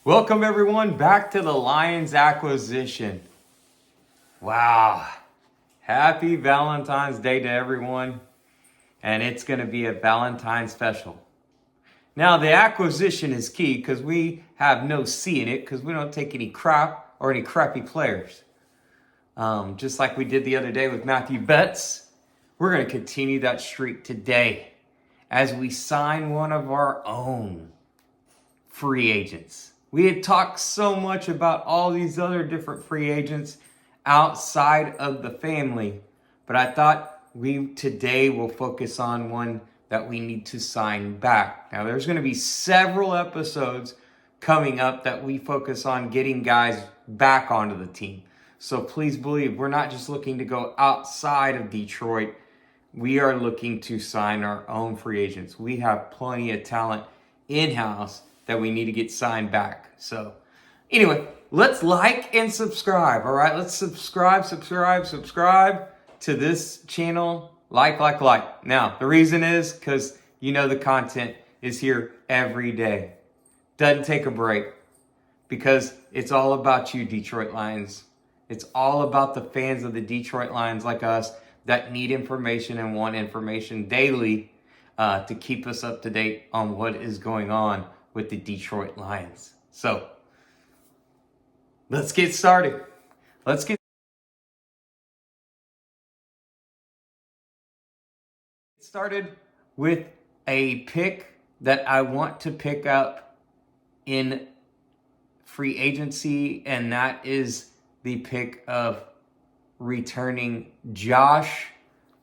Welcome everyone back to the Lions acquisition. Wow. Happy Valentine's Day to everyone. And it's going to be a Valentine special. Now the acquisition is key because we have no C in it because we don't take any crap or any crappy players. Just like we did the other day with Matthew Betts, we're going to continue that streak today as we sign one of our own free agents. We had talked so much about all these other different free agents outside of the family, but I thought we today will focus on one that we need to sign back. Now, there's going to be several episodes coming up that we focus on getting guys back onto the team. So please believe we're not just looking to go outside of Detroit. We are looking to sign our own free agents. We have plenty of talent in-house that we need to get signed back. So anyway, let's like and subscribe. All right, let's subscribe to this channel. Like. Now, the reason is because you know the content is here every day. Doesn't take a break because it's all about you, Detroit Lions. It's all about the fans of the Detroit Lions like us that need information and want information daily to keep us up to date on what is going on with the Detroit Lions. So, let's get started. Let's get started with a pick that I want to pick up in free agency, and that is the pick of returning Josh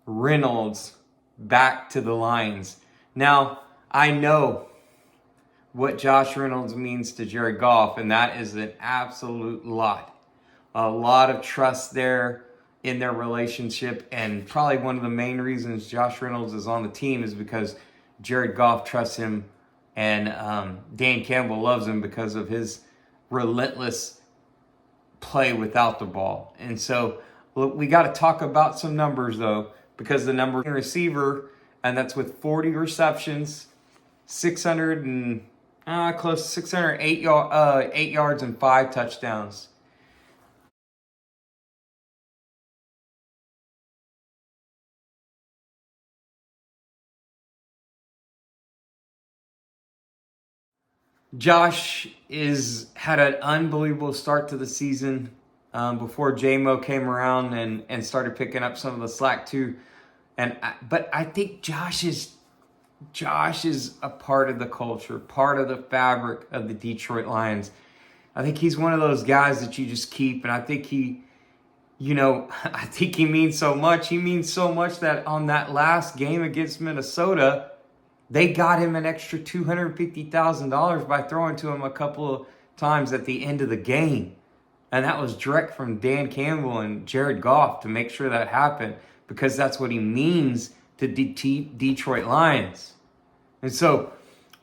Reynolds back to the Lions. Now, I know what Josh Reynolds means to Jared Goff, and that is an absolute lot. A lot of trust there in their relationship, and probably one of the main reasons Josh Reynolds is on the team is because Jared Goff trusts him, and Dan Campbell loves him because of his relentless play without the ball. And so we got to talk about some numbers, though, because the number one receiver, and that's with 40 receptions, 608 yards and 5 touchdowns. Josh had an unbelievable start to the season before J-Mo came around and started picking up some of the slack too. But I think Josh is a part of the culture, part of the fabric of the Detroit Lions. I think he's one of those guys that you just keep, and I think he means so much. He means so much that on that last game against Minnesota, they got him an extra $250,000 by throwing to him a couple of times at the end of the game. And that was direct from Dan Campbell and Jared Goff to make sure that happened, because that's what he means to Detroit Lions. And so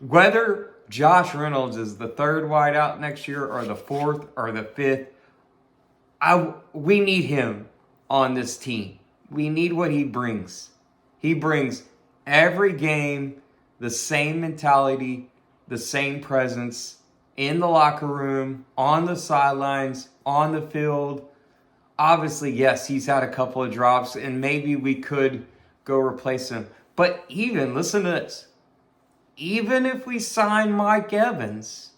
whether Josh Reynolds is the third wideout next year or the fourth or the fifth, we need him on this team. We need what he brings. He brings every game the same mentality, the same presence in the locker room, on the sidelines, on the field. Obviously, yes, he's had a couple of drops, and maybe we could go replace him. But listen to this, even if we sign Mike Evans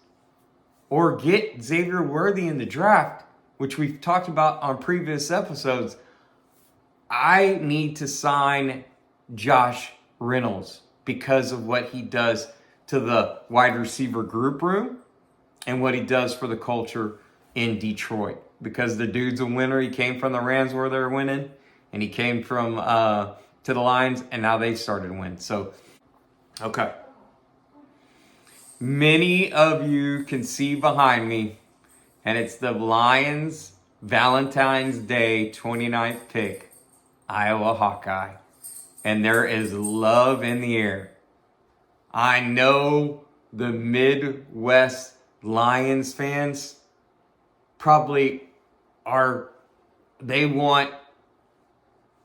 or get Xavier Worthy in the draft, which we've talked about on previous episodes, I need to sign Josh Reynolds because of what he does to the wide receiver group room and what he does for the culture in Detroit. Because the dude's a winner. He came from the Rams where they're winning, and he came from to the Lions, and now they started to win. So, okay. Many of you can see behind me, and it's the Lions Valentine's Day 29th pick, Iowa Hawkeye. And there is love in the air. I know the Midwest Lions fans probably they want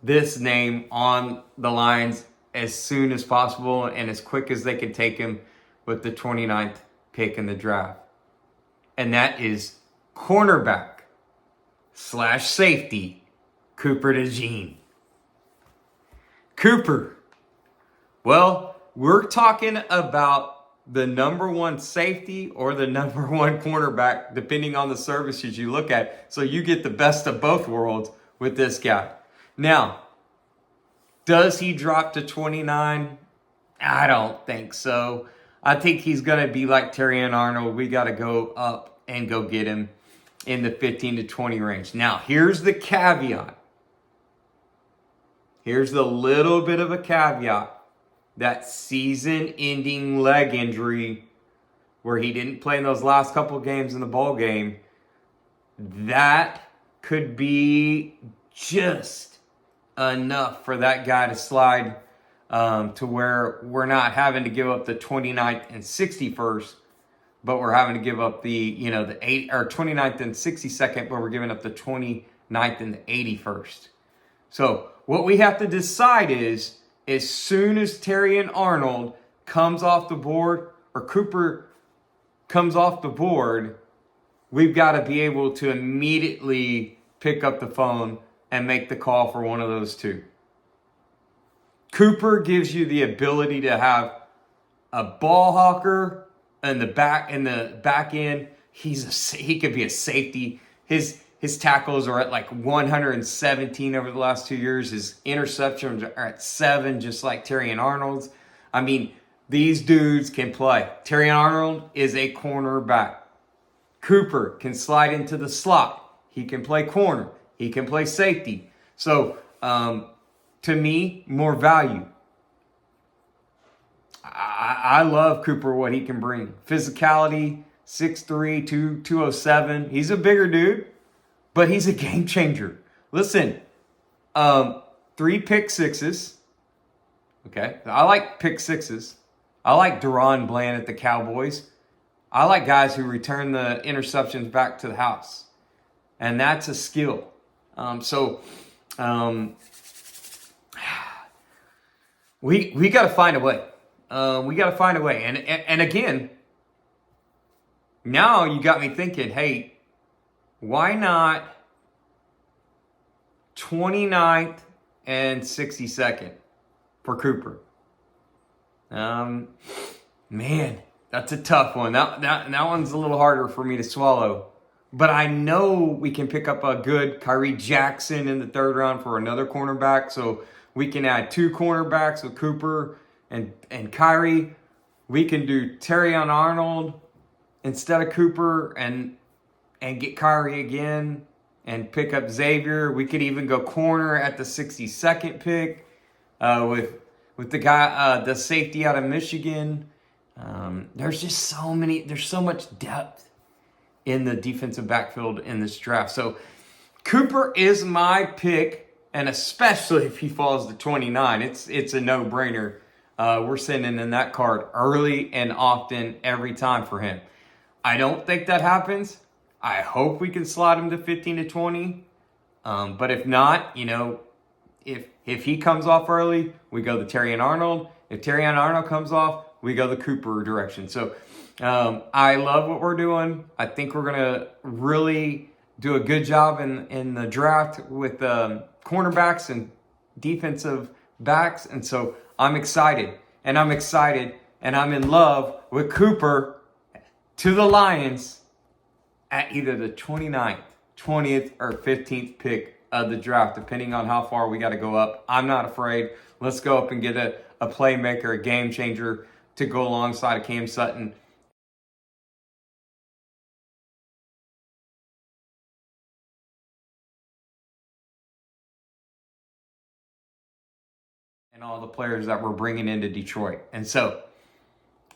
this name on the Lions as soon as possible and as quick as they can take him with the 29th pick in the draft. and that is cornerback / safety, Cooper DeJean. Cooper. Well, we're talking about the number one safety or the number one cornerback, depending on the services you look at. So you get the best of both worlds with this guy. Now, does he drop to 29? I don't think so. I think he's going to be like Terrion Arnold. We got to go up and go get him in the 15 to 20 range. Now, here's the caveat. Here's the little bit of a caveat. That season-ending leg injury where he didn't play in those last couple of games in the bowl game, that could be just enough for that guy to slide to where we're not having to give up the 29th and 61st, but we're having to give up the 29th and 62nd, but we're giving up the 29th and the 81st. So what we have to decide is, as soon as Terrion Arnold comes off the board or Cooper comes off the board, we've got to be able to immediately pick up the phone and make the call for one of those two. Cooper gives you the ability to have a ball hawker in the back end. He could be a safety. His tackles are at like 117 over the last 2 years. His interceptions are at 7, just like Terrion Arnold's. I mean, these dudes can play. Terrion Arnold is a cornerback. Cooper can slide into the slot. He can play corner. He can play safety. So, to me, more value. I love Cooper, what he can bring. Physicality, 6'3", 207. He's a bigger dude. But he's a game changer. Listen, 3 pick sixes. Okay, I like pick sixes. I like Deron Bland at the Cowboys. I like guys who return the interceptions back to the house. And that's a skill. We got to find a way. We got to find a way. And again, now you got me thinking, hey, why not 29th and 62nd for Cooper? Man, that's a tough one. That one's a little harder for me to swallow. But I know we can pick up a good Kyrie Jackson in the 3rd round for another cornerback. So we can add 2 cornerbacks with Cooper and Kyrie. We can do Terrion Arnold instead of Cooper and get Kyrie again and pick up Xavier. We could even go corner at the 62nd pick with the guy, the safety out of Michigan. There's just there's so much depth in the defensive backfield in this draft. So Cooper is my pick, and especially if he falls to 29, it's a no-brainer. We're sending in that card early and often every time for him. I don't think that happens. I hope we can slide him to 15 to 20. But if not, if he comes off early, we go the Terrion Arnold. If Terrion Arnold comes off, we go the Cooper direction. So I love what we're doing. I think we're going to really do a good job in the draft with cornerbacks and defensive backs. And so I'm excited. And I'm in love with Cooper to the Lions at either the 29th, 20th, or 15th pick of the draft, depending on how far we got to go up. I'm not afraid. Let's go up and get a playmaker, a game changer to go alongside of Cam Sutton. And all the players that we're bringing into Detroit. And so,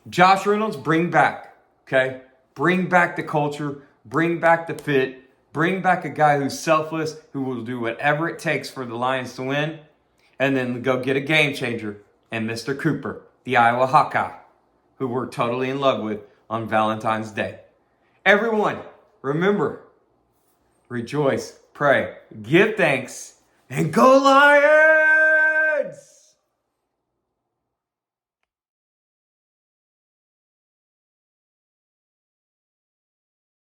Josh Reynolds, bring back, okay? Bring back the culture. Bring back the fit. Bring back a guy who's selfless, who will do whatever it takes for the Lions to win. And then go get a game changer and Mr. Cooper, the Iowa Hawkeye, who we're totally in love with on Valentine's Day. Everyone, remember, rejoice, pray, give thanks, and go Lions!